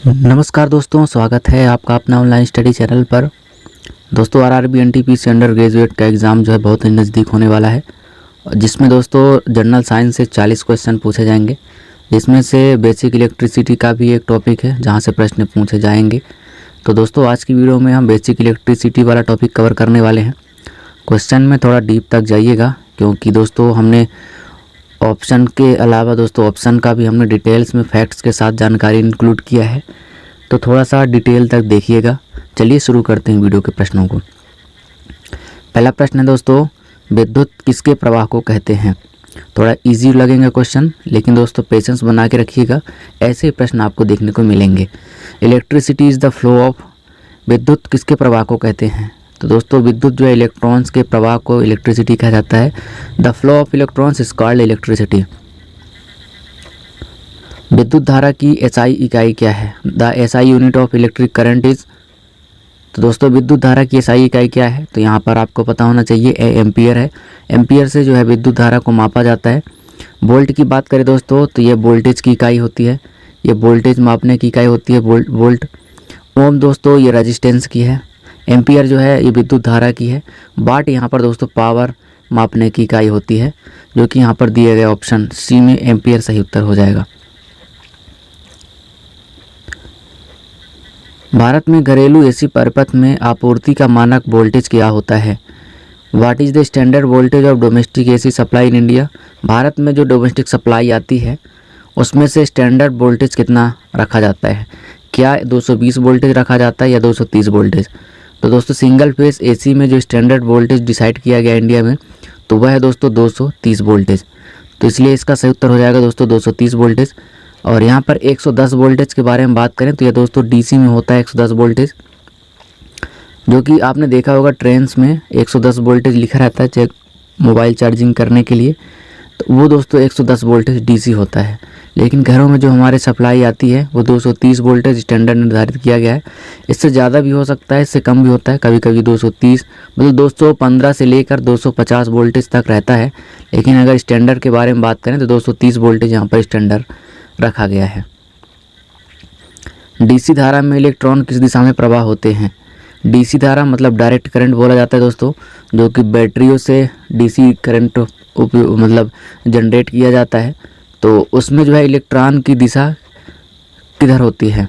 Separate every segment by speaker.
Speaker 1: नमस्कार दोस्तों, स्वागत है आपका अपना ऑनलाइन स्टडी चैनल पर। दोस्तों आरआरबी एनटीपीसी अंडर ग्रेजुएट का एग्ज़ाम जो है बहुत ही नज़दीक होने वाला है, जिसमें दोस्तों जनरल साइंस से 40 क्वेश्चन पूछे जाएंगे, जिसमें से बेसिक इलेक्ट्रिसिटी का भी एक टॉपिक है जहां से प्रश्न पूछे जाएंगे। तो दोस्तों आज की वीडियो में हम बेसिक इलेक्ट्रिसिटी वाला टॉपिक कवर करने वाले हैं। क्वेश्चन में थोड़ा डीप तक जाइएगा, क्योंकि दोस्तों हमने ऑप्शन के अलावा दोस्तों ऑप्शन का भी हमने डिटेल्स में फैक्ट्स के साथ जानकारी इंक्लूड किया है, तो थोड़ा सा डिटेल तक देखिएगा। चलिए शुरू करते हैं वीडियो के प्रश्नों को। पहला प्रश्न है दोस्तों, विद्युत किसके प्रवाह को कहते हैं। थोड़ा इजी लगेंगे क्वेश्चन, लेकिन दोस्तों पेशेंस बना के रखिएगा, ऐसे प्रश्न आपको देखने को मिलेंगे। Electricity is the flow of, विद्युत किसके प्रवाह को कहते हैं। तो दोस्तों विद्युत जो है इलेक्ट्रॉन्स के प्रवाह को इलेक्ट्रिसिटी कहा जाता है। The flow of electrons is called electricity. विद्युत धारा की एसआई इकाई क्या है। The SI unit of electric current is. तो दोस्तों विद्युत धारा की एसआई इकाई क्या है, तो यहाँ पर आपको पता होना चाहिए एम्पियर है। एम्पियर से जो है विद्युत धारा को मापा जाता है। वोल्ट की बात करें दोस्तों, तो ये वोल्टेज की इकाई होती है, ये वोल्टेज मापने की इकाई होती है वोल्ट। ओम दोस्तों ये रेजिस्टेंस की है। एम्पियर जो है ये विद्युत धारा की है। वाट यहाँ पर दोस्तों पावर मापने की इकाई होती है, जो कि यहाँ पर दिए गए ऑप्शन सी में एम्पियर सही उत्तर हो जाएगा। भारत में घरेलू एसी परिपथ में आपूर्ति का मानक वोल्टेज क्या होता है। What is the standard voltage of domestic AC supply in India. Bharat में जो डोमेस्टिक सप्लाई आती है उसमें से स्टैंडर्ड वोल्टेज कितना रखा जाता है। क्या 220 वोल्टेज रखा जाता है या 230 वोल्टेज। तो दोस्तों सिंगल फेस एसी में जो स्टैंडर्ड वोल्टेज डिसाइड किया गया इंडिया में, तो वह है दोस्तों 230 वोल्टेज। तो इसलिए इसका सही उत्तर हो जाएगा दोस्तों 230 वोल्टेज। और यहाँ पर 110 वोल्टेज के बारे में बात करें तो यह दोस्तों डीसी में होता है 110 वोल्टेज, जो कि आपने देखा होगा ट्रेन्स में 110 वोल्टेज लिखा रहता है चेक मोबाइल चार्जिंग करने के लिए, तो वो दोस्तों 110 वोल्टेज डीसी होता है। लेकिन घरों में जो हमारे सप्लाई आती है वो 230 वोल्टेज स्टैंडर्ड निर्धारित किया गया है। इससे ज़्यादा भी हो सकता है, इससे कम भी होता है, कभी कभी 230 मतलब 215 से लेकर 250 वोल्टेज तक रहता है। लेकिन अगर स्टैंडर्ड के बारे में बात करें तो 230 वोल्टेज यहाँ पर स्टैंडर्ड रखा गया है। डीसी धारा में इलेक्ट्रॉन किस दिशा में प्रवाह होते हैं। डीसी धारा मतलब डायरेक्ट करंट बोला जाता है दोस्तों, जो कि बैटरियों से डीसी करंट मतलब जनरेट किया जाता है। तो उसमें जो है इलेक्ट्रॉन की दिशा किधर होती है।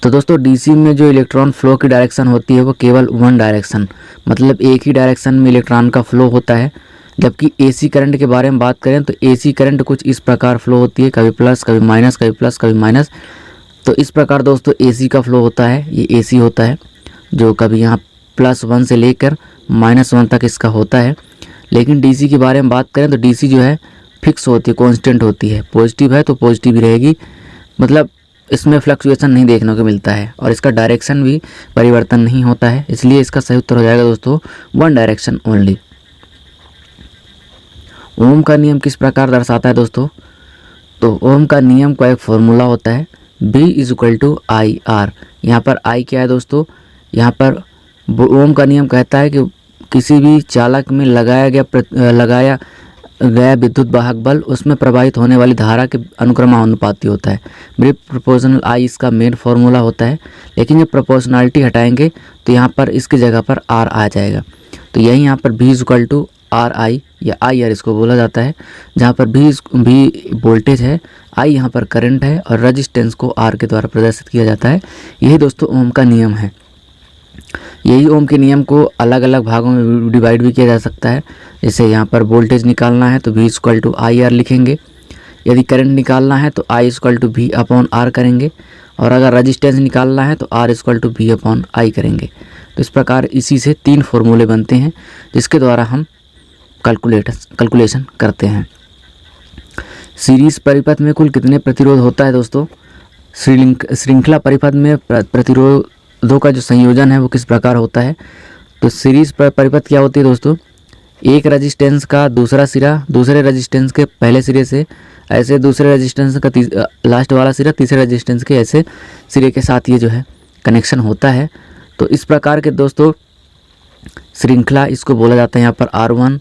Speaker 1: तो दोस्तों डीसी में जो इलेक्ट्रॉन फ्लो की डायरेक्शन होती है वो केवल वन डायरेक्शन, मतलब एक ही डायरेक्शन में इलेक्ट्रॉन का फ्लो होता है। जबकि एसी करंट के बारे में बात करें तो एसी करंट कुछ इस प्रकार फ्लो होती है, कभी प्लस कभी माइनस, कभी प्लस कभी माइनस। तो इस प्रकार दोस्तों एसी का फ्लो होता है, ये एसी होता है, जो कभी यहाँ +1 से लेकर -1 तक इसका होता है। लेकिन डीसी के बारे में बात करें तो डीसी जो है फिक्स होती है, कांस्टेंट होती है। पॉजिटिव है तो पॉजिटिव ही रहेगी, मतलब इसमें फ्लक्चुएशन नहीं देखने को मिलता है, और इसका डायरेक्शन भी परिवर्तन नहीं होता है। इसलिए इसका सही उत्तर हो जाएगा दोस्तों वन डायरेक्शन ओनली। ओम का नियम किस प्रकार दर्शाता है दोस्तों। तो ओम का नियम का एक फॉर्मूला होता है B = IR। यहाँ पर I क्या है दोस्तों, यहाँ पर ओम का नियम कहता है कि किसी भी चालक में लगाया गया विद्युत वाहक बल उसमें प्रवाहित होने वाली धारा के अनुक्रमानुपाती होता है। ब्रीफ प्रोपोर्शनल I इसका मेन फॉर्मूला होता है। लेकिन जब प्रोपोर्शनलिटी हटाएंगे तो यहाँ पर इसकी जगह पर R आ जाएगा। तो यही यहाँ पर B = RI या IR इसको बोला जाता है, जहाँ पर भी वोल्टेज है, I यहाँ पर करंट है, और रेजिस्टेंस को R के द्वारा प्रदर्शित किया जाता है। यही दोस्तों ओम का नियम है। यही ओम के नियम को अलग अलग भागों में डिवाइड भी किया जा सकता है। जैसे यहाँ पर वोल्टेज निकालना है तो V = IR लिखेंगे, यदि करंट निकालना है तो I = V/R करेंगे, और अगर रेजिस्टेंस निकालना है तो R = V/I करेंगे। तो इस प्रकार इसी से 3 फॉर्मूले बनते हैं, जिसके द्वारा हम कैलकुलेशन करते हैं। सीरीज परिपथ में कुल कितने प्रतिरोध होता है दोस्तों। श्रृंखला परिपथ में प्रतिरोधों का जो संयोजन है वो किस प्रकार होता है। तो सीरीज परिपथ क्या होती है दोस्तों, एक रेजिस्टेंस का दूसरा सिरा दूसरे रेजिस्टेंस के पहले सिरे से, ऐसे दूसरे रेजिस्टेंस का लास्ट वाला सिरा तीसरे रेजिस्टेंस के ऐसे सिरे के साथ ये जो है कनेक्शन होता है। तो इस प्रकार के दोस्तों श्रृंखला इसको बोला जाता है यहाँ पर R1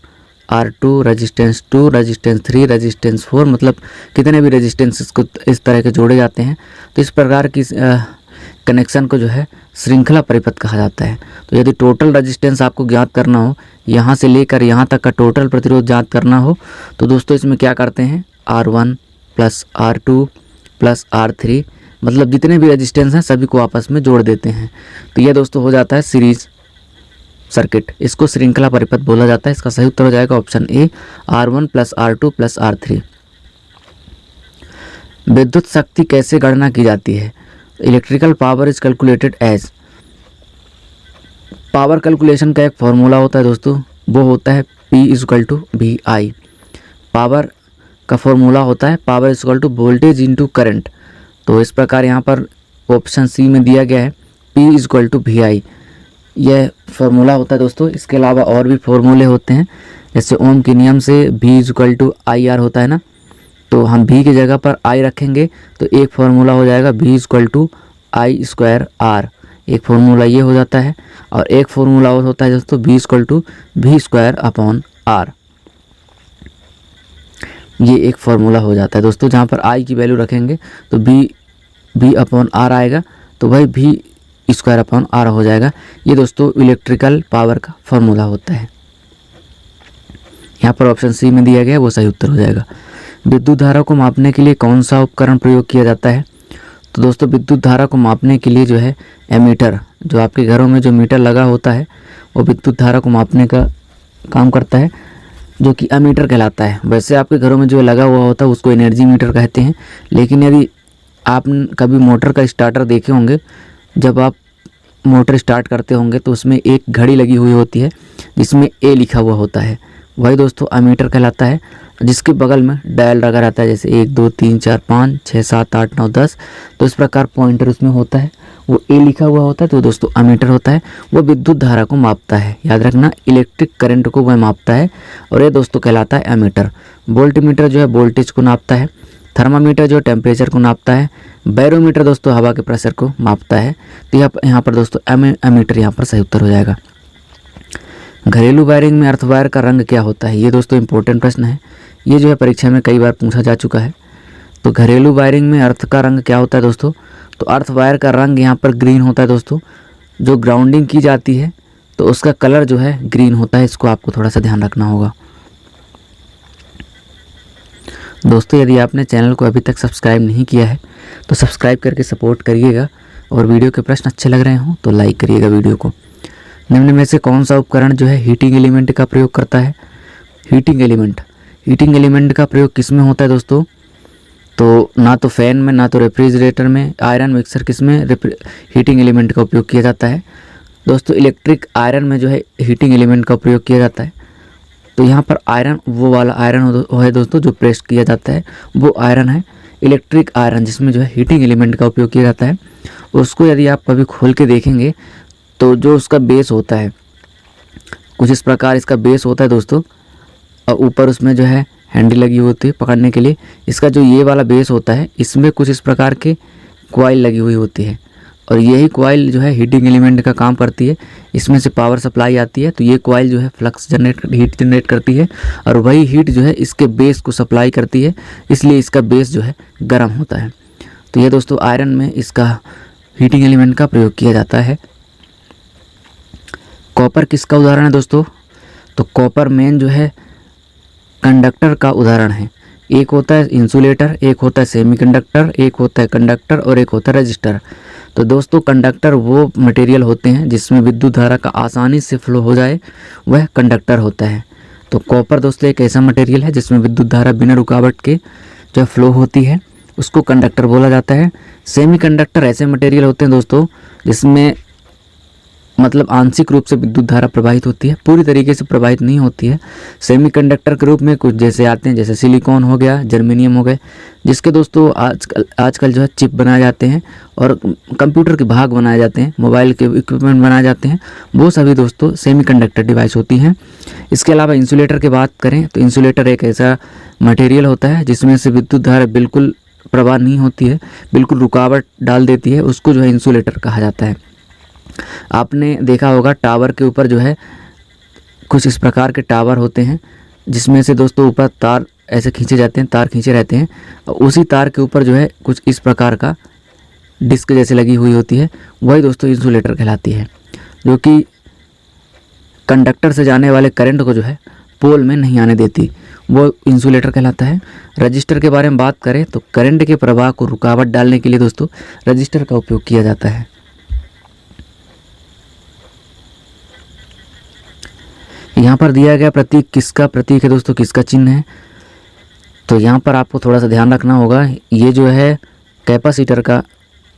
Speaker 1: R2 resistance 2 resistance 3 resistance 4, मतलब कितने भी रेजिस्टेंस इसको इस तरह के जोड़े जाते हैं। तो इस प्रकार की कनेक्शन को जो है श्रृंखला परिपथ कहा जाता है। तो यदि टोटल रेजिस्टेंस आपको ज्ञात करना हो, यहाँ से लेकर यहाँ तक का टोटल प्रतिरोध ज्ञात करना हो, तो दोस्तों इसमें क्या करते हैं, R1 plus R2 plus R3, मतलब जितने भी रेजिस्टेंस हैं सभी को आपस में जोड़ देते हैं। तो यह दोस्तों हो जाता है सीरीज सर्किट, इसको श्रृंखला परिपथ बोला जाता है। इसका सही उत्तर हो जाएगा option A, R1 plus R2 plus R3। विद्युत शक्ति कैसे गणना की जाती है? Electrical power is calculated as, power calculation का एक फॉर्मूला होता है दोस्तों, वो होता है P equal to VI। Power का फॉर्मूला होता है power equal to voltage into current. तो इस प्रकार यहाँ पर ऑप्शन सी में दिया गया है P इक्वल टू VI, यह फार्मूला होता है दोस्तों। इसके अलावा और भी फार्मूले होते हैं, जैसे ओम के नियम से V इक्वल टू IR होता है ना, तो हम V की जगह पर I रखेंगे तो एक फार्मूला हो जाएगा V equal to I square R, एक फार्मूला ये हो जाता है। और एक फार्मूला और होता है दोस्तों V equal to V square upon R, ये एक फार्मूला हो जाता है दोस्तों। जहाँ पर I की वैल्यू रखेंगे तो V अपॉन R आएगा, तो वही V स्क्वायर अपॉन R हो जाएगा। ये दोस्तों इलेक्ट्रिकल पावर का फार्मूला होता है। यहाँ पर ऑप्शन सी में दिया गया है, वो सही उत्तर हो जाएगा। विद्युत धारा को मापने के लिए कौन सा उपकरण प्रयोग किया जाता है? तो दोस्तों विद्युत धारा को मापने के लिए जो है एमीटर, जो आपके घरों में जो मीटर लगा होता है वो विद्युत धारा को मापने का काम करता है, जो कि एमीटर कहलाता है। वैसे आपके घरों में जो लगा हुआ होता है उसको एनर्जी मीटर कहते हैं। लेकिन यदि आप कभी मोटर का स्टार्टर देखे होंगे, जब आप मोटर स्टार्ट करते होंगे तो उसमें एक घड़ी लगी हुई होती है जिसमें ए लिखा हुआ होता है, वही दोस्तों एमीटर कहलाता है। जिसके बगल में डायल लगा रहता है, जैसे 1 2 3 4 5 6 7 8 9 10, तो इस प्रकार पॉइंटर उसमें होता है, वो ए लिखा हुआ होता है, तो दोस्तों एमीटर होता है। वो विद्युत धारा को मापता है, याद रखना, इलेक्ट्रिक करंट को वह मापता है, और ये दोस्तों कहलाता है एमीटर। वोल्टमीटर जो है वोल्टेज को नापता है, थर्मामीटर जो टेम्परेचर को नापता है, बैरोमीटर दोस्तों हवा के प्रेशर को मापता है। तो यहाँ पर दोस्तों एमीटर यहाँ पर सही उत्तर हो जाएगा। घरेलू वायरिंग में अर्थ वायर का रंग क्या होता है? ये दोस्तों इंपॉर्टेंट प्रश्न है, ये जो है परीक्षा में कई बार पूछा जा चुका है। तो घरेलू वायरिंग में अर्थ का रंग क्या होता है दोस्तों? तो अर्थ वायर का रंग यहाँ पर ग्रीन होता है दोस्तों। जो ग्राउंडिंग की जाती है तो उसका कलर जो है ग्रीन होता है, इसको आपको थोड़ा सा ध्यान रखना होगा। दोस्तों यदि आपने चैनल को अभी तक सब्सक्राइब नहीं किया है तो सब्सक्राइब करके सपोर्ट करिएगा, और वीडियो के प्रश्न अच्छे लग रहे हों तो लाइक करिएगा वीडियो को। निम्न में से कौन सा उपकरण जो है हीटिंग एलिमेंट का प्रयोग करता है? हीटिंग एलिमेंट का प्रयोग किस में होता है दोस्तों? तो ना तो फैन में, ना तो रेफ्रिजरेटर में, आयरन मिक्सर किस में हीटिंग एलिमेंट का उपयोग किया जाता है? दोस्तों इलेक्ट्रिक आयरन में जो है हीटिंग एलिमेंट का प्रयोग किया जाता है। तो यहाँ पर आयरन, वो वाला आयरन है दोस्तों जो प्रेस किया जाता है, वो आयरन है। इलेक्ट्रिक आयरन जिसमें जो है हीटिंग एलिमेंट का उपयोग किया जाता है, उसको यदि आप कभी खोल के देखेंगे तो जो उसका बेस होता है कुछ इस प्रकार इसका बेस होता है दोस्तों, और ऊपर उसमें जो है हैंडल लगी होती है पकड़ने के लिए। इसका जो ये वाला बेस होता है इसमें कुछ इस प्रकार के कॉइल लगी हुई होती है, और यही कॉइल जो है हीटिंग एलिमेंट का काम करती है। इसमें से पावर सप्लाई आती है, तो ये कॉइल जो है फ्लक्स हीट जनरेट करती है, और वही हीट जो है इसके बेस को सप्लाई करती है, इसलिए इसका बेस जो है गर्म होता है। तो ये दोस्तों आयरन में इसका हीटिंग एलिमेंट का प्रयोग किया जाता है। कॉपर किसका उदाहरण है दोस्तों? तो कॉपर मेन जो है कंडक्टर का उदाहरण है। एक होता है इंसुलेटर, एक होता है सेमीकंडक्टर, एक होता है कंडक्टर, और एक होता है रजिस्टर। तो दोस्तों कंडक्टर वो मटेरियल होते हैं जिसमें विद्युत धारा का आसानी से फ्लो हो जाए, वह कंडक्टर होता है। तो कॉपर दोस्तों एक ऐसा मटेरियल है जिसमें विद्युत धारा बिना रुकावट के जो फ्लो होती है, उसको कंडक्टर बोला जाता है। सेमीकंडक्टर ऐसे मटेरियल होते हैं दोस्तों जिसमें मतलब आंशिक रूप से विद्युत धारा प्रवाहित होती है, पूरी तरीके से प्रवाहित नहीं होती है। सेमीकंडक्टर के रूप में कुछ जैसे आते हैं, जैसे सिलिकॉन हो गया, जर्मेनियम हो गए, जिसके दोस्तों आजकल जो है चिप बनाए जाते हैं और कंप्यूटर के भाग बनाए जाते हैं, मोबाइल के इक्विपमेंट बनाए जाते हैं, वो सभी दोस्तों सेमीकंडक्टर डिवाइस होती हैं। इसके अलावा इंसुलेटर की बात करें तो इंसुलेटर एक ऐसा मटेरियल होता है जिसमें से विद्युत धारा बिल्कुल प्रवाह नहीं होती है, बिल्कुल रुकावट डाल देती है, उसको जो है इंसुलेटर कहा जाता है। आपने देखा होगा टावर के ऊपर जो है कुछ इस प्रकार के टावर होते हैं जिसमें से दोस्तों ऊपर तार ऐसे खींचे जाते हैं, तार खींचे रहते हैं, और उसी तार के ऊपर जो है कुछ इस प्रकार का डिस्क जैसे लगी हुई होती है, वही दोस्तों इंसुलेटर कहलाती है, जो कि कंडक्टर से जाने वाले करंट को जो है पोल में नहीं आने देती, वो इंसुलेटर कहलाता है। रजिस्टर के बारे में बात करें तो करंट के प्रवाह को रुकावट डालने के लिए दोस्तों रजिस्टर का उपयोग किया जाता है। यहाँ पर दिया गया प्रतीक किसका प्रतीक है दोस्तों, किसका चिन्ह है? तो यहाँ पर आपको थोड़ा सा ध्यान रखना होगा, ये जो है कैपेसिटर का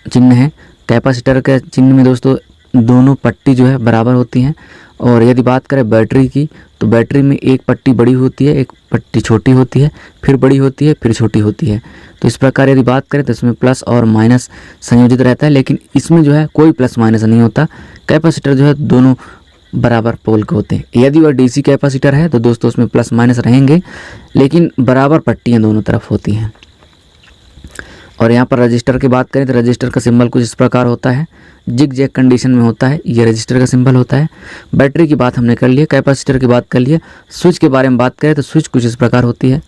Speaker 1: चिन्ह है। कैपेसिटर के चिन्ह में दोस्तों दोनों पट्टी जो है बराबर होती हैं, और यदि बात करें बैटरी की तो बैटरी में एक पट्टी बड़ी होती है, एक पट्टी छोटी होती है, फिर बड़ी होती है, फिर छोटी होती है। तो इस प्रकार यदि बात करें तो इसमें प्लस और माइनस संयोजित रहता है, लेकिन इसमें जो है कोई प्लस माइनस नहीं होता। कैपेसिटर जो है दोनों बराबर पोल के होते हैं। यदि वह डीसी कैपेसिटर है तो दोस्तों उसमें प्लस माइनस रहेंगे, लेकिन बराबर पट्टियाँ दोनों तरफ होती हैं। और यहाँ पर रजिस्टर की बात करें तो रजिस्टर का सिंबल कुछ इस प्रकार होता है, जिग जैग कंडीशन में होता है, ये रजिस्टर का सिंबल होता है। बैटरी की बात हमने कर ली है, कैपेसिटर की बात कर ली है। स्विच के बारे में बात करें तो स्विच कुछ इस प्रकार होती है,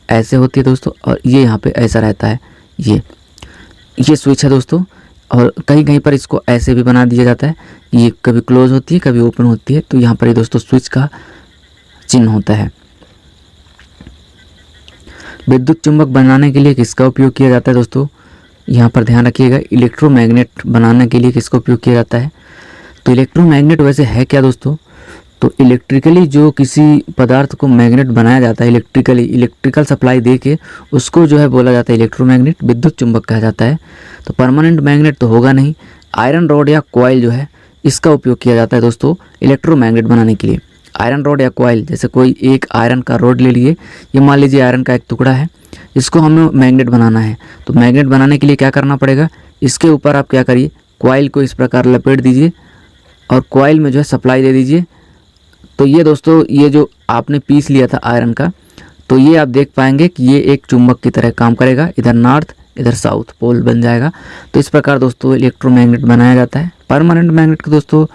Speaker 1: ऐसे होती है दोस्तों, और ये यहाँ पे ऐसा रहता है, ये स्विच है दोस्तों। और कहीं कहीं पर इसको ऐसे भी बना दिया जाता है, ये कभी क्लोज होती है कभी ओपन होती है, तो यहाँ पर ये दोस्तों स्विच का चिन्ह होता है। विद्युत चुंबक बनाने के लिए किसका उपयोग किया जाता है दोस्तों? यहाँ पर ध्यान रखिएगा, इलेक्ट्रोमैग्नेट बनाने के लिए किसका उपयोग किया जाता है? तो इलेक्ट्रोमैग्नेट वैसे है क्या दोस्तों? तो इलेक्ट्रिकली जो किसी पदार्थ को मैग्नेट बनाया जाता है, इलेक्ट्रिकल सप्लाई दे के उसको जो है बोला जाता है इलेक्ट्रोमैग्नेट, विद्युत चुंबक कहा जाता है। तो परमानेंट मैग्नेट तो होगा नहीं। आयरन रॉड या कॉइल जो है इसका उपयोग किया जाता है दोस्तों इलेक्ट्रोमैग्नेट बनाने के लिए। आयरन रॉड या कॉइल, जैसे कोई एक आयरन का रॉड ले लिए, ये मान लीजिए आयरन का एक टुकड़ा है, इसको हमें मैग्नेट बनाना है। तो मैग्नेट बनाने के लिए क्या करना पड़ेगा, इसके ऊपर आप क्या करिए, कॉइल को इस प्रकार लपेट दीजिए और कॉइल में जो है सप्लाई दे दीजिए। तो ये दोस्तों ये जो आपने पीस लिया था आयरन का, तो ये आप देख पाएंगे कि ये एक चुंबक की तरह काम करेगा, इधर नॉर्थ इधर साउथ पोल बन जाएगा। तो इस प्रकार दोस्तों इलेक्ट्रोमैग्नेट बनाया जाता है। परमानेंट मैग्नेट का दोस्तों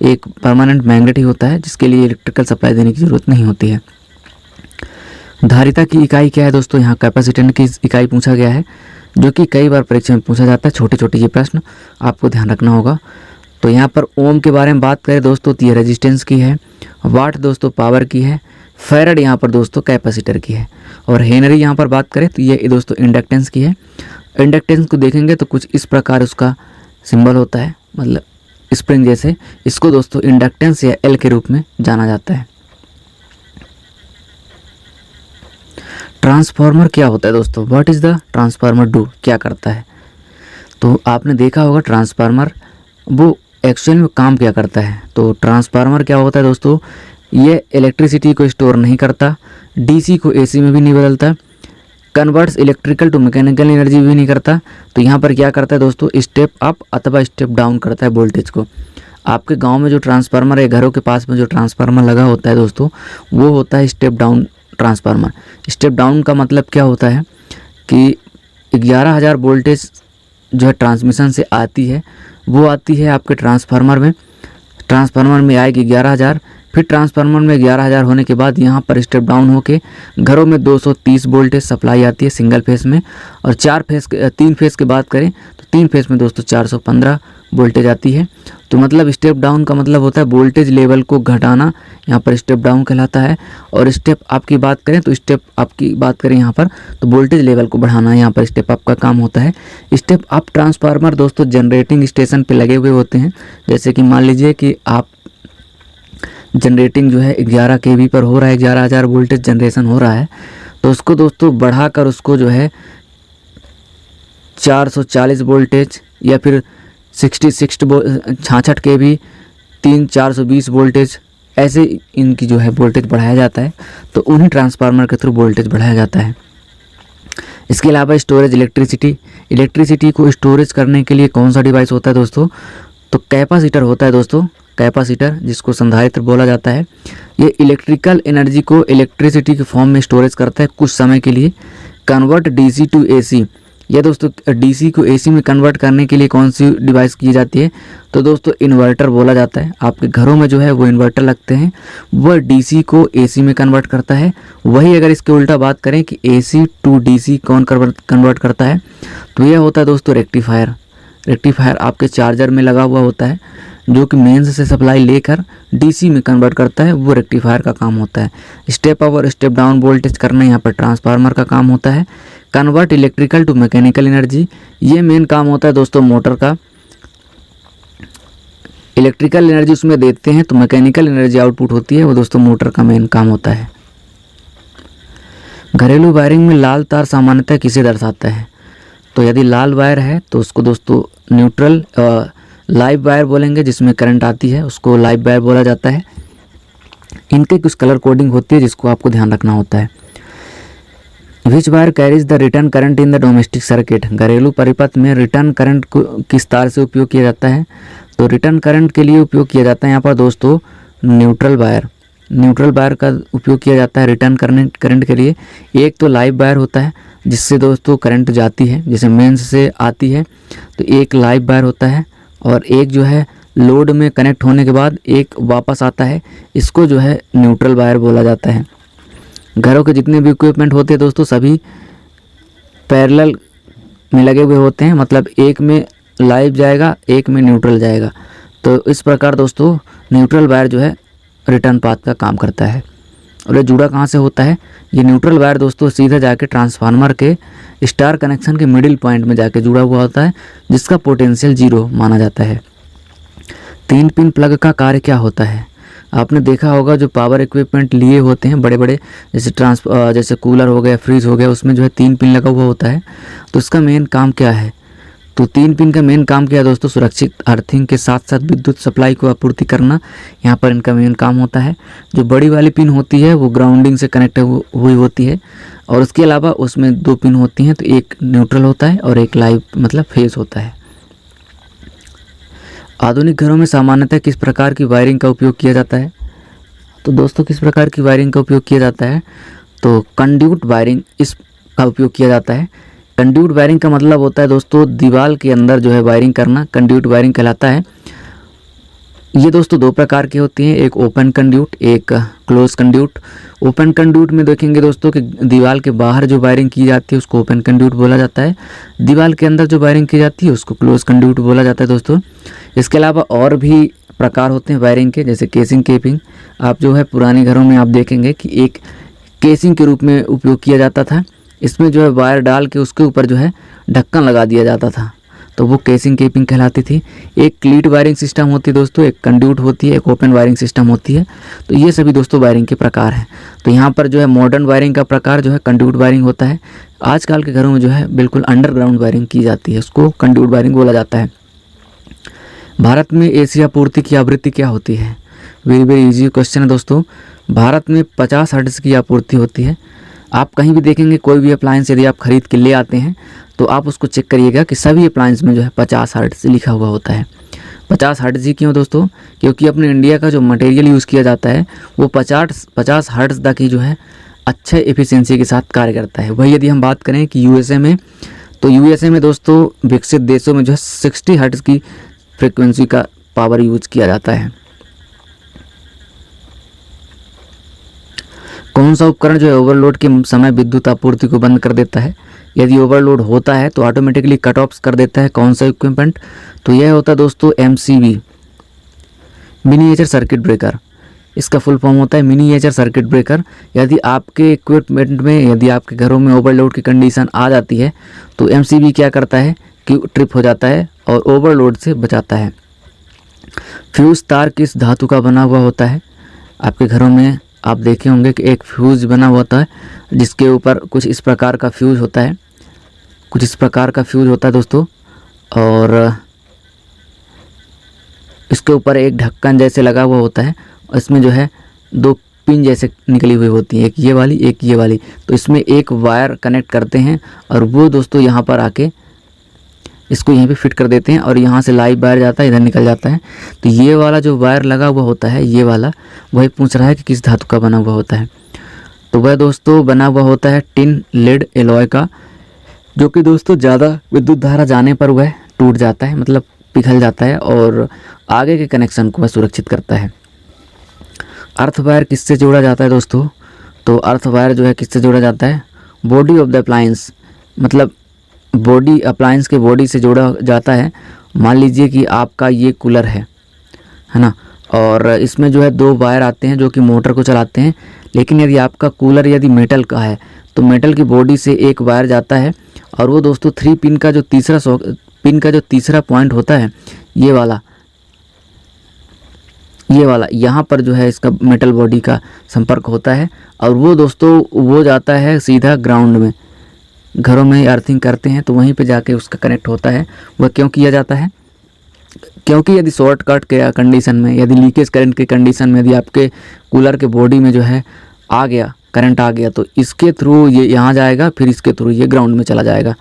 Speaker 1: एक परमानेंट मैग्नेट ही होता है, जिसके लिए इलेक्ट्रिकल सप्लाई देने की ज़रूरत नहीं होती है। धारिता की इकाई क्या है दोस्तों? यहाँ कैपेसिटेंस की इकाई पूछा गया है, जो कि कई बार परीक्षा में पूछा जाता है। छोटे छोटे ये प्रश्न आपको ध्यान रखना होगा। तो यहाँ पर ओम के बारे में बात करें दोस्तों तो ये रेजिस्टेंस की है, वाट दोस्तों पावर की है, फैरड यहाँ पर दोस्तों कैपेसिटर की है, और हेनरी यहाँ पर बात करें तो ये दोस्तों इंडक्टेंस की है। इंडक्टेंस को देखेंगे तो कुछ इस प्रकार उसका सिंबल होता है, मतलब स्प्रिंग जैसे। इसको दोस्तों इंडक्टेंस या एल के रूप में जाना जाता है। ट्रांसफार्मर क्या होता है दोस्तों? What is the transformer do, क्या करता है? तो आपने देखा होगा ट्रांसफार्मर वो एक्चुअल में काम क्या करता है। तो ट्रांसफार्मर क्या होता है दोस्तों, ये इलेक्ट्रिसिटी को स्टोर नहीं करता, डीसी को एसी में भी नहीं बदलता, converts electrical to mechanical energy भी नहीं करता। तो यहाँ पर क्या करता है दोस्तों, स्टेप अप अथवा स्टेप डाउन करता है वोल्टेज को। आपके गांव में जो ट्रांसफार्मर है, घरों के पास में जो ट्रांसफार्मर लगा होता है दोस्तों, वो होता है step down transformer. Step down का मतलब क्या होता है कि 11,000 वोल्टेज जो है ट्रांसमिशन से आती है, वो आती है आपके ट्रांसफार्मर में आएगी 11,000। फिर ट्रांसफार्मर में 11,000 होने के बाद यहाँ पर स्टेप डाउन होके घरों में 230 वोल्टेज सप्लाई आती है सिंगल फेस में, और 3 फेस की बात करें तो 3 फेस में दोस्तों 415 वोल्टेज आती है। तो मतलब स्टेप डाउन का मतलब होता है वोल्टेज लेवल को घटाना, यहाँ पर स्टेप डाउन कहलाता है। और स्टेप अप की बात करें तो स्टेप अप की बात करें यहाँ पर तो वोल्टेज लेवल को बढ़ाना, यहाँ पर स्टेप अप का काम होता है। स्टेप अप ट्रांसफार्मर दोस्तों जनरेटिंग स्टेशन पे लगे हुए होते हैं। जैसे कि मान लीजिए कि आप जनरेटिंग जो है 11 kV पर हो रहा है, 11,000 वोल्टेज जनरेशन हो रहा है, तो उसको दोस्तों बढ़ाकर उसको जो है 440 वोल्टेज या फिर 66 kV 420 वोल्टेज, ऐसे इनकी जो है वोल्टेज बढ़ाया जाता है। तो उन्हीं ट्रांसफार्मर के थ्रू वोल्टेज बढ़ाया जाता है। इसके अलावा स्टोरेज इलेक्ट्रिसिटी को स्टोरेज करने के लिए कौन सा डिवाइस होता है दोस्तों? तो कैपेसिटर होता है दोस्तों। कैपेसिटर जिसको संधारित्र बोला जाता है, ये इलेक्ट्रिकल एनर्जी को इलेक्ट्रिसिटी के फॉर्म में स्टोरेज करता है कुछ समय के लिए। कन्वर्ट डीसी टू एसी, यह दोस्तों डीसी को एसी में कन्वर्ट करने के लिए कौन सी डिवाइस की जाती है, तो दोस्तों इन्वर्टर बोला जाता है। आपके घरों में जो है वो इन्वर्टर लगते हैं, वह डीसी को एसी में कन्वर्ट करता है। वही अगर इसके उल्टा बात करें कि एसी टू डीसी कौन कन्वर्ट करता है, तो यह होता है दोस्तों रेक्टिफायर। रेक्टिफायर आपके चार्जर में लगा हुआ होता है, जो कि मेंस से सप्लाई लेकर डीसी में कन्वर्ट करता है, वो रेक्टिफायर का काम होता है। स्टेप अप और स्टेप डाउन वोल्टेज करना यहाँ पर ट्रांसफार्मर का काम होता है। Convert electrical to mechanical energy, ये मेन काम होता है दोस्तों मोटर का। इलेक्ट्रिकल एनर्जी उसमें देते हैं तो मैकेनिकल एनर्जी आउटपुट होती है, वो दोस्तों मोटर का मेन काम होता है। घरेलू वायरिंग में लाल तार सामान्यतः किसे दर्शाता है, तो यदि लाल वायर है तो उसको दोस्तों न्यूट्रल लाइव वायर बोलेंगे, जिसमें करंट आती है उसको लाइव वायर बोला जाता है। इनके कुछ कलर कोडिंग होती है जिसको आपको ध्यान रखना होता है। Which wire carries the return current in the domestic circuit, घरेलू परिपथ में रिटर्न करंट को किस तार से उपयोग किया जाता है, तो रिटर्न करंट के लिए उपयोग किया जाता है यहाँ पर दोस्तों न्यूट्रल वायर। न्यूट्रल वायर का उपयोग किया जाता है रिटर्न करंट के लिए। एक तो लाइव वायर होता है जिससे दोस्तों करंट जाती है, जैसे मेंस से आती है, तो एक लाइव वायर होता है, और एक जो है लोड में कनेक्ट होने के बाद एक वापस आता है, इसको जो है न्यूट्रल वायर बोला जाता है। घरों के जितने भी इक्विपमेंट होते हैं दोस्तों सभी पैरेलल में लगे हुए होते हैं, मतलब एक में लाइव जाएगा एक में न्यूट्रल जाएगा। तो इस प्रकार दोस्तों न्यूट्रल वायर जो है रिटर्न पाथ का काम करता है। और ये जुड़ा कहाँ से होता है, ये न्यूट्रल वायर दोस्तों सीधा जाके ट्रांसफार्मर के स्टार कनेक्शन के मिडिल पॉइंट में जाके जुड़ा हुआ होता है, जिसका पोटेंशियल 0 माना जाता है। 3 पिन प्लग का कार्य क्या होता है, आपने देखा होगा जो पावर इक्विपमेंट लिए होते हैं बड़े बड़े, जैसे कूलर हो गया, फ्रिज हो गया, उसमें जो है 3 पिन लगा हुआ होता है, तो उसका मेन काम क्या है, तो 3 पिन का मेन काम क्या है दोस्तों, सुरक्षित अर्थिंग के साथ साथ विद्युत सप्लाई को आपूर्ति करना, यहाँ पर इनका मेन काम होता है। जो बड़ी वाली पिन होती है वो ग्राउंडिंग से कनेक्ट हुई होती है, और उसके अलावा उसमें 2 पिन होती हैं, तो एक न्यूट्रल होता है और एक लाइव मतलब फेज होता है। आधुनिक घरों में सामान्यतः किस प्रकार की वायरिंग का उपयोग किया जाता है, तो दोस्तों किस प्रकार की वायरिंग का उपयोग किया जाता है, तो कंड्यूट वायरिंग इसका उपयोग किया जाता है। कंड्यूट वायरिंग का मतलब होता है दोस्तों दीवार के अंदर जो है वायरिंग करना, कंड्यूट वायरिंग कहलाता है। ये दोस्तों 2 प्रकार की होती हैं, एक ओपन कंड्यूट, एक क्लोज कंड्यूट। ओपन कंड्यूट में देखेंगे दोस्तों कि दीवार के बाहर जो वायरिंग की जाती है उसको ओपन कंड्यूट बोला जाता है, दीवार के अंदर जो वायरिंग की जाती है उसको क्लोज कंड्यूट बोला जाता है दोस्तों। इसके अलावा और भी प्रकार होते हैं वायरिंग के, जैसे केसिंग केपिंग। आप जो है पुराने घरों में आप देखेंगे कि एक केसिंग के रूप में उपयोग किया जाता था, इसमें जो है वायर डाल के उसके ऊपर जो है ढक्कन लगा दिया जाता था, तो वो केसिंग केपिंग कहलाती थी। एक क्लीट वायरिंग सिस्टम होती है दोस्तों, एक कंड्यूट होती है, एक ओपन वायरिंग सिस्टम होती है। तो ये सभी दोस्तों वायरिंग के प्रकार हैं। तो यहाँ पर जो है मॉडर्न वायरिंग का प्रकार जो है कंड्यूट वायरिंग होता है। आजकल के घरों में जो है बिल्कुल अंडरग्राउंड वायरिंग की जाती है, उसको कंड्यूट वायरिंग बोला जाता है। भारत में एसी आपूर्ति की आवृत्ति क्या होती है, वेरी वेरी इजी क्वेश्चन है दोस्तों। भारत में 50 हर्ट्ज की आपूर्ति होती है। आप कहीं भी देखेंगे कोई भी अप्लायंस यदि आप खरीद के ले आते हैं तो आप उसको चेक करिएगा कि सभी अप्लायंस में जो है 50 हर्ट्ज लिखा हुआ होता है। 50 हर्ट्ज ही क्यों दोस्तों, क्योंकि अपने इंडिया का जो मटेरियल यूज़ किया जाता है वो 50 हर्ट्ज तक ही जो है अच्छे एफिशिएंसी के साथ कार्य करता है। वही यदि हम बात करें कि यूएसए में, तो यूएसए में दोस्तों विकसित देशों में जो है 60 हर्ट्ज की फ्रिक्वेंसी का पावर यूज किया जाता है। कौन सा उपकरण जो है ओवरलोड के समय विद्युत आपूर्ति को बंद कर देता है, यदि ओवरलोड होता है तो ऑटोमेटिकली कट ऑफ्स कर देता है कौन सा इक्विपमेंट, तो यह होता है दोस्तों एमसीबी, मिनिएचर सर्किट ब्रेकर। इसका फुल फॉर्म होता है मिनिएचर सर्किट ब्रेकर। यदि आपके इक्विपमेंट में, यदि आपके घरों में ओवरलोड की कंडीशन आ जाती है तो एमसीबी क्या करता है कि ट्रिप हो जाता है और ओवरलोड से बचाता है। फ्यूज तार किस धातु का बना हुआ होता है, आपके घरों में आप देखे होंगे कि एक फ्यूज बना हुआ होता है जिसके ऊपर कुछ इस प्रकार का फ्यूज होता है, कुछ इस प्रकार का फ्यूज होता है दोस्तों, और इसके ऊपर एक ढक्कन जैसे लगा हुआ होता है। इसमें जो है 2 पिन जैसे निकली हुई होती है, एक ये वाली एक ये वाली, तो इसमें एक वायर कनेक्ट करते हैं और वो दोस्तों यहाँ पर आके इसको यहीं पे फिट कर देते हैं और यहाँ से लाइव वायर जाता है, इधर निकल जाता है। तो ये वाला जो वायर लगा हुआ होता है, ये वाला, वही पूछ रहा है कि किस धातु का बना हुआ होता है, तो वह दोस्तों बना हुआ होता है टिन लेड एलॉय का। जो कि दोस्तों ज़्यादा विद्युत धारा जाने पर वह टूट जाता है, मतलब पिघल जाता है और आगे के कनेक्शन को वह सुरक्षित करता है। अर्थ वायर किससे जोड़ा जाता है दोस्तों? तो अर्थ वायर जो है किससे जोड़ा जाता है? बॉडी ऑफ द अप्लायंस, मतलब बॉडी अप्लायंस के बॉडी से जोड़ा जाता है। मान लीजिए कि आपका ये कूलर है ना, और इसमें जो है 2 वायर आते हैं जो कि मोटर को चलाते हैं। लेकिन यदि आपका कूलर यदि मेटल का है तो मेटल की बॉडी से एक वायर जाता है और वो दोस्तों 3 पिन का जो तीसरा पॉइंट होता है, ये वाला यहाँ पर जो है इसका मेटल बॉडी का संपर्क होता है और वो दोस्तों वो जाता है सीधा ग्राउंड में। घरों में अर्थिंग करते हैं तो वहीं पे जाके उसका कनेक्ट होता है। वह क्यों किया जाता है? क्योंकि यदि शॉर्ट कट के कंडीशन में, यदि लीकेज करंट के कंडीशन में यदि आपके कूलर के बॉडी में जो है करंट आ गया तो इसके थ्रू ये यहाँ जाएगा, फिर इसके थ्रू ये ग्राउंड में चला जाएगा,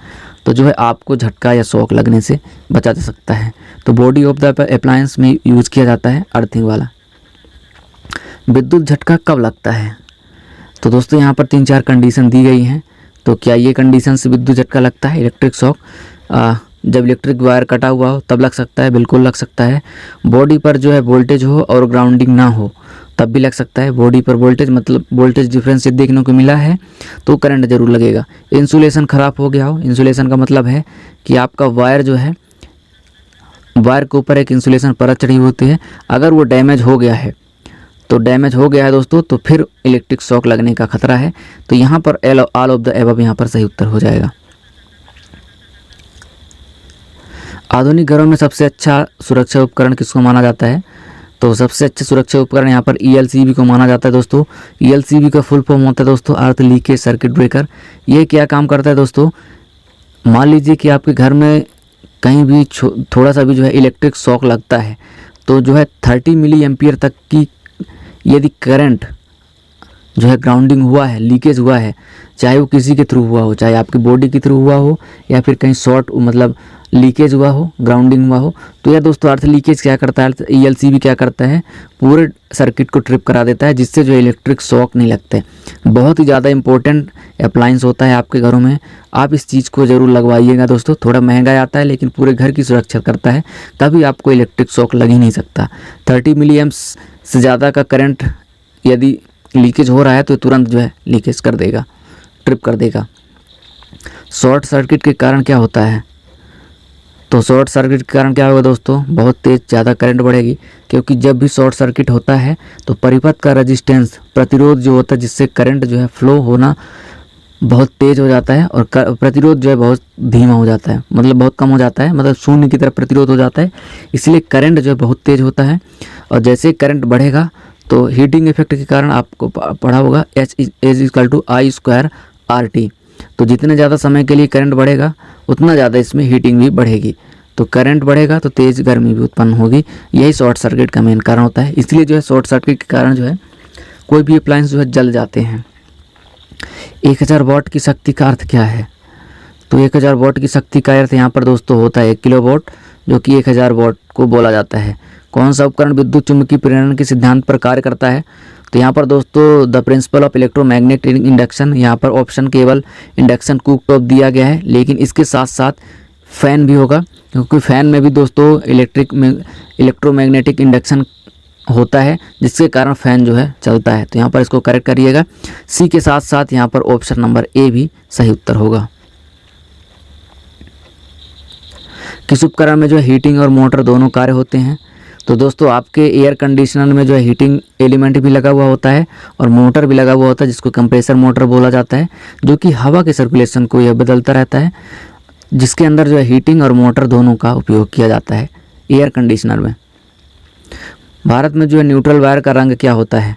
Speaker 1: तो जो है आपको झटका या शॉक लगने से बचा जा सकता है। तो बॉडी ऑफ द अप्लायंस में यूज़ किया जाता है अर्थिंग वाला। विद्युत झटका कब लगता है? तो दोस्तों यहाँ पर 3-4 कंडीशन दी गई हैं। तो क्या ये कंडीशन से विद्युत झटका लगता है? इलेक्ट्रिक शॉक, जब इलेक्ट्रिक वायर कटा हुआ हो तब लग सकता है, बिल्कुल लग सकता है। बॉडी पर जो है वोल्टेज हो और ग्राउंडिंग ना हो तब भी लग सकता है। बॉडी पर वोल्टेज, मतलब वोल्टेज डिफरेंस देखने को मिला है तो करंट जरूर लगेगा। इंसुलेशन ख़राब हो गया हो, इंसुलेशन का मतलब है कि आपका वायर जो है, वायर के ऊपर एक इंसुलेशन परत चढ़ी होती है, अगर वो डैमेज हो गया है दोस्तों तो फिर इलेक्ट्रिक शॉक लगने का खतरा है। तो यहाँ पर ऑल ऑफ द एबव यहाँ पर सही उत्तर हो जाएगा। आधुनिक घरों में सबसे अच्छा सुरक्षा उपकरण किसको माना जाता है? तो सबसे अच्छा सुरक्षा उपकरण यहाँ पर ELCB को माना जाता है दोस्तों। ELCB का फुल फॉर्म होता है दोस्तों अर्थ लीकेज सर्किट ब्रेकर। ये क्या काम करता है दोस्तों? मान लीजिए कि आपके घर में कहीं भी थोड़ा सा भी जो है इलेक्ट्रिक शॉक लगता है तो जो है 30 मिली एम्पियर तक की यदि करंट जो है ग्राउंडिंग हुआ है, लीकेज हुआ है, चाहे वो किसी के थ्रू हुआ हो, चाहे आपकी बॉडी के थ्रू हुआ हो या फिर कहीं शॉर्ट मतलब लीकेज हुआ हो, ग्राउंडिंग हुआ हो, तो यह दोस्तों अर्थ लीकेज क्या करता है, ELCB क्या करता है, पूरे सर्किट को ट्रिप करा देता है, जिससे जो इलेक्ट्रिक शॉक नहीं लगते। बहुत ही ज़्यादा इंपॉर्टेंट अप्लायंस होता है आपके घरों में। आप इस चीज़ को ज़रूर लगवाइएगा दोस्तों। थोड़ा महंगा आता है लेकिन पूरे घर की सुरक्षा करता है, कभी आपको इलेक्ट्रिक शॉक लग ही नहीं सकता। 30 मिली एम्प्स से ज़्यादा का करंट यदि लीकेज हो रहा है तो तुरंत जो है लीकेज कर देगा, ट्रिप कर देगा। शॉर्ट सर्किट के कारण क्या होता है? तो शॉर्ट सर्किट के कारण क्या होगा दोस्तों? बहुत तेज़ ज़्यादा करंट बढ़ेगी, क्योंकि जब भी शॉर्ट सर्किट होता है तो परिपथ का रेजिस्टेंस, प्रतिरोध जो होता है जिससे करंट जो है फ्लो होना बहुत तेज़ हो जाता है और प्रतिरोध जो है बहुत धीमा हो जाता है, मतलब बहुत कम हो जाता है, मतलब शून्य की तरफ प्रतिरोध हो जाता है। इसलिए करंट जो है बहुत तेज़ होता है और जैसे करंट बढ़ेगा तो हीटिंग इफेक्ट के कारण आपको पढ़ा होगा H=I²RT। तो जितने ज़्यादा समय के लिए करंट बढ़ेगा उतना ज़्यादा इसमें हीटिंग भी बढ़ेगी। तो करंट बढ़ेगा तो तेज़ गर्मी भी उत्पन्न होगी। यही शॉर्ट सर्किट का मेन कारण होता है। इसलिए जो है शॉर्ट सर्किट के कारण जो है कोई भी अप्लायंस जो है जल जाते हैं। 1000 वाट की शक्ति का अर्थ क्या है? तो 1000 वाट की शक्ति का अर्थ यहाँ पर दोस्तों होता है 1 किलोवाट, जो कि 1000 वाट को बोला जाता है। कौन सा उपकरण विद्युत चुम्बकीय प्रेरण के सिद्धांत पर कार्य करता है? तो यहाँ पर दोस्तों the principle of electromagnetic induction, यहाँ पर ऑप्शन केवल इंडक्शन कुक टॉप दिया गया है, लेकिन इसके साथ साथ फैन भी होगा, क्योंकि फैन में भी दोस्तों इलेक्ट्रोमैग्नेटिक इंडक्शन होता है, जिसके कारण फैन जो है चलता है। तो यहाँ पर इसको करेक्ट करिएगा। सी के साथ साथ यहाँ पर ऑप्शन नंबर ए भी सही उत्तर होगा। किस उपकरण में जो है हीटिंग और मोटर दोनों कार्य होते हैं? तो दोस्तों आपके एयर कंडीशनर में जो है हीटिंग एलिमेंट भी लगा हुआ होता है और मोटर भी लगा हुआ होता है, जिसको कंप्रेसर मोटर बोला जाता है, जो कि हवा के सर्कुलेशन को यह बदलता रहता है, जिसके अंदर जो है हीटिंग और मोटर दोनों का उपयोग किया जाता है एयर कंडीशनर में। भारत में जो है न्यूट्रल वायर का रंग क्या होता है?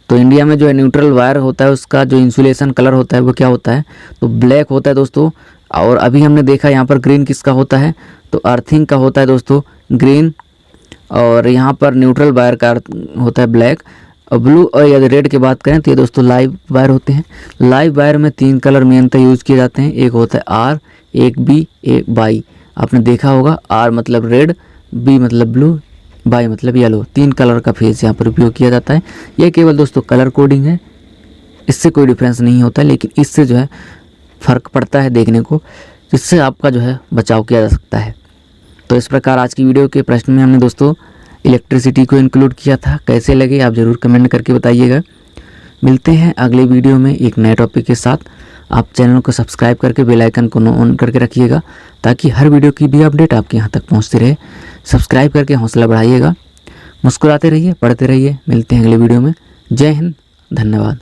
Speaker 1: तो इंडिया में जो है न्यूट्रल वायर होता है उसका जो इंसुलेशन कलर होता है वो क्या होता है? तो ब्लैक होता है दोस्तों। और अभी हमने देखा यहाँ पर ग्रीन किसका होता है? तो अर्थिंग का होता है दोस्तों ग्रीन, और यहाँ पर न्यूट्रल वायर का होता है ब्लैक। और ब्लू और यदि रेड की बात करें तो ये दोस्तों लाइव वायर होते हैं। लाइव वायर में 3 कलर मेनतः यूज़ किए जाते हैं, एक होता है आर, एक बी, एक बाई। आपने देखा होगा आर मतलब रेड, बी मतलब ब्लू, बाई मतलब येलो। 3 कलर का फेस यहाँ पर उपयोग किया जाता है। यह केवल दोस्तों कलर कोडिंग है, इससे कोई डिफरेंस नहीं होता है, लेकिन इससे जो है फ़र्क पड़ता है देखने को जिससे आपका जो है बचाव किया जा सकता है। तो इस प्रकार आज की वीडियो के प्रश्न में हमने दोस्तों इलेक्ट्रिसिटी को इंक्लूड किया था। कैसे लगे आप ज़रूर कमेंट करके बताइएगा। मिलते हैं अगले वीडियो में एक नए टॉपिक के साथ। आप चैनल को सब्सक्राइब करके बेल आइकन को ऑन करके रखिएगा ताकि हर वीडियो की भी अपडेट आपके यहाँ तक पहुँचती रहे। सब्सक्राइब करके हौसला बढ़ाइएगा। मुस्कुराते रहिए, पढ़ते रहिए। मिलते हैं अगले वीडियो में। जय हिंद, धन्यवाद।